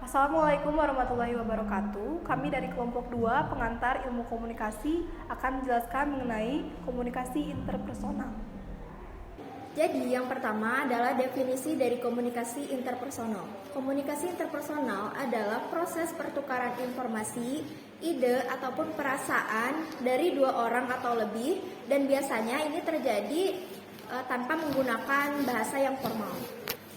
Assalamualaikum warahmatullahi wabarakatuh. Kami dari kelompok 2 pengantar ilmu komunikasi akan menjelaskan mengenai komunikasi interpersonal. Jadi yang pertama adalah definisi dari komunikasi interpersonal. Komunikasi interpersonal adalah proses pertukaran informasi, ide ataupun perasaan dari dua orang atau lebih, dan biasanya ini terjadi tanpa menggunakan bahasa yang formal.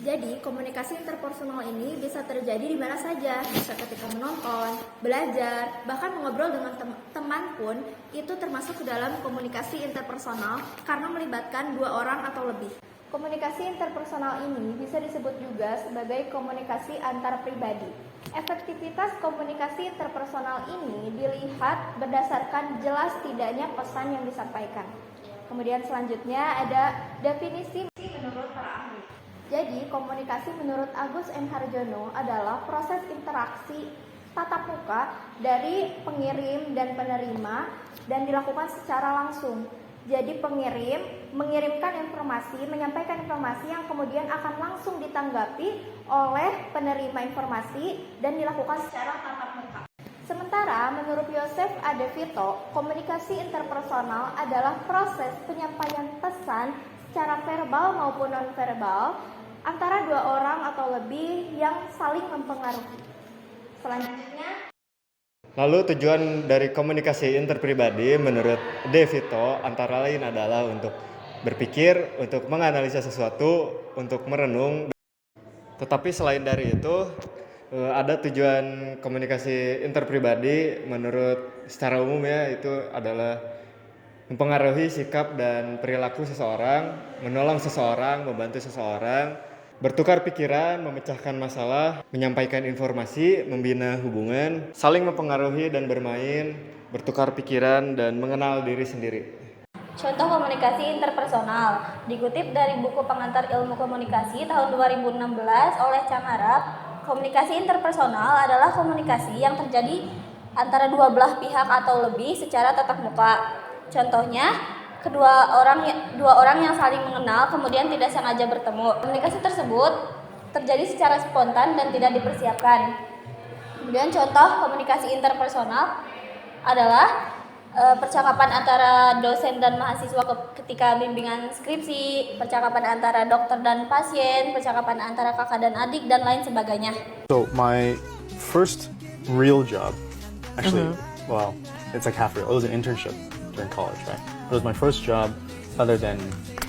Jadi komunikasi interpersonal ini bisa terjadi di mana saja, bisa ketika menonton, belajar, bahkan mengobrol dengan teman pun itu termasuk ke dalam komunikasi interpersonal karena melibatkan dua orang atau lebih. Komunikasi interpersonal ini bisa disebut juga sebagai komunikasi antar pribadi. Efektivitas komunikasi interpersonal ini dilihat berdasarkan jelas tidaknya pesan yang disampaikan. Kemudian selanjutnya ada definisi menurut para ahli. Jadi, komunikasi menurut Agus M. Harjono adalah proses interaksi tatap muka dari pengirim dan penerima dan dilakukan secara langsung. Jadi, pengirim mengirimkan informasi, menyampaikan informasi yang kemudian akan langsung ditanggapi oleh penerima informasi dan dilakukan secara tatap muka. Sementara, menurut Yosef A. De Vito, komunikasi interpersonal adalah proses penyampaian pesan secara verbal maupun non-verbal antara dua orang atau lebih yang saling mempengaruhi. Selanjutnya, lalu tujuan dari komunikasi interpribadi menurut De Vito antara lain adalah untuk berpikir, untuk menganalisa sesuatu, untuk merenung. Tetapi selain dari itu, ada tujuan komunikasi interpribadi menurut secara umum ya, itu adalah mempengaruhi sikap dan perilaku seseorang, menolong seseorang, membantu seseorang, bertukar pikiran, memecahkan masalah, menyampaikan informasi, membina hubungan, saling mempengaruhi dan bermain, bertukar pikiran, dan mengenal diri sendiri. contoh komunikasi interpersonal dikutip dari buku Pengantar Ilmu Komunikasi tahun 2016 oleh Camarap. Komunikasi interpersonal adalah komunikasi yang terjadi antara dua belah pihak atau lebih secara tatap muka. Contohnya, dua orang yang saling mengenal kemudian tidak sengaja bertemu. Komunikasi tersebut terjadi secara spontan dan tidak dipersiapkan. Kemudian contoh komunikasi interpersonal adalah percakapan antara dosen dan mahasiswa ketika bimbingan skripsi, percakapan antara dokter dan pasien, percakapan antara kakak dan adik, dan lain sebagainya. So my first real job, actually, well, it's like half real. It was an internship during college, right? It was my first job other than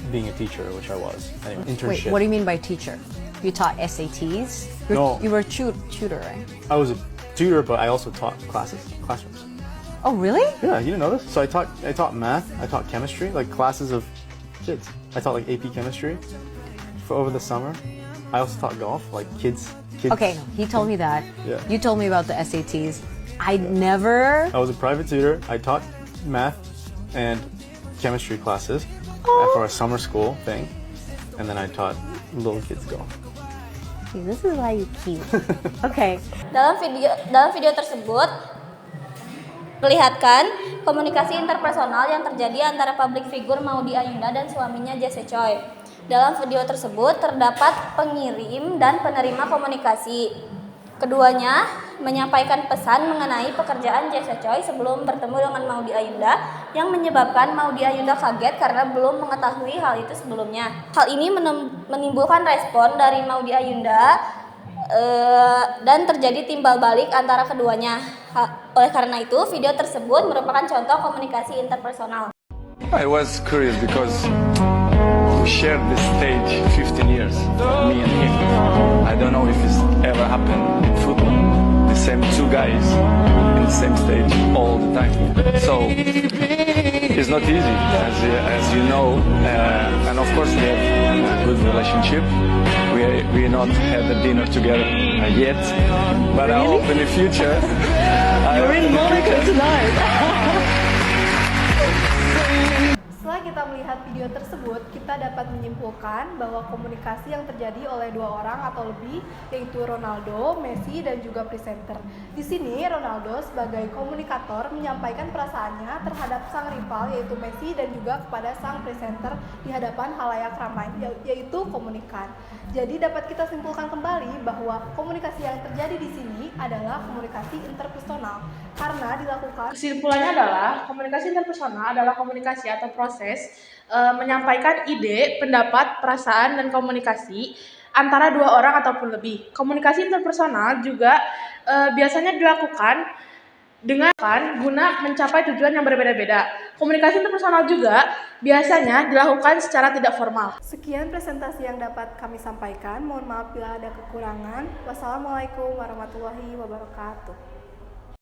being a teacher, which I was. Anyway, internship. Wait, what do you mean by teacher? You taught SATs? No. You were a tutor, right? I was a tutor, but I also taught classrooms. Oh, really? Yeah, you didn't know this? So I taught math, I taught chemistry, like classes of kids. I taught like AP chemistry for over the summer. I also taught golf, like kids. Okay, he told me that. Yeah. You told me about the SATs. I never... I was a private tutor. I taught math and chemistry classes for a summer school thing, and then I taught little kids golf. See, this is why you cute. Okay. Dalam video tersebut perlihatkan komunikasi interpersonal yang terjadi antara public figure Maudy Ayunda dan suaminya Jesse Choi. Dalam video tersebut terdapat pengirim dan penerima komunikasi. Keduanya menyampaikan pesan mengenai pekerjaan Jesse Choi sebelum bertemu dengan Maudy Ayunda yang menyebabkan Maudy Ayunda kaget karena belum mengetahui hal itu sebelumnya. Hal ini menimbulkan respon dari Maudy Ayunda dan terjadi timbal balik antara keduanya. Oleh karena itu, video tersebut merupakan contoh komunikasi interpersonal. I was curious because we shared this stage 15 years, me and him. I don't know if it's ever happened in football. The same two guys in the same stage all the time. So it's not easy, as you know, and of course we have a good relationship. We not had a dinner together yet, but I hope in the future. You're in Monaco tonight. Setelah kita melihat video tersebut, kita dapat menyimpulkan bahwa komunikasi yang terjadi oleh dua orang atau lebih, yaitu Ronaldo, Messi, dan juga presenter. Di sini, Ronaldo sebagai komunikator menyampaikan perasaannya terhadap sang rival, yaitu Messi, dan juga kepada sang presenter di hadapan halayak ramai, yaitu komunikan. Jadi dapat kita simpulkan kembali bahwa komunikasi yang terjadi di sini adalah komunikasi interpersonal karena dilakukan. Kesimpulannya adalah komunikasi interpersonal adalah komunikasi atau proses menyampaikan ide, pendapat, perasaan, dan komunikasi antara dua orang ataupun lebih. Komunikasi interpersonal juga biasanya dilakukan dengan guna mencapai tujuan yang berbeda-beda. Komunikasi interpersonal juga biasanya dilakukan secara tidak formal. Sekian presentasi yang dapat kami sampaikan. Mohon maaf bila ada kekurangan. Wassalamualaikum warahmatullahi wabarakatuh.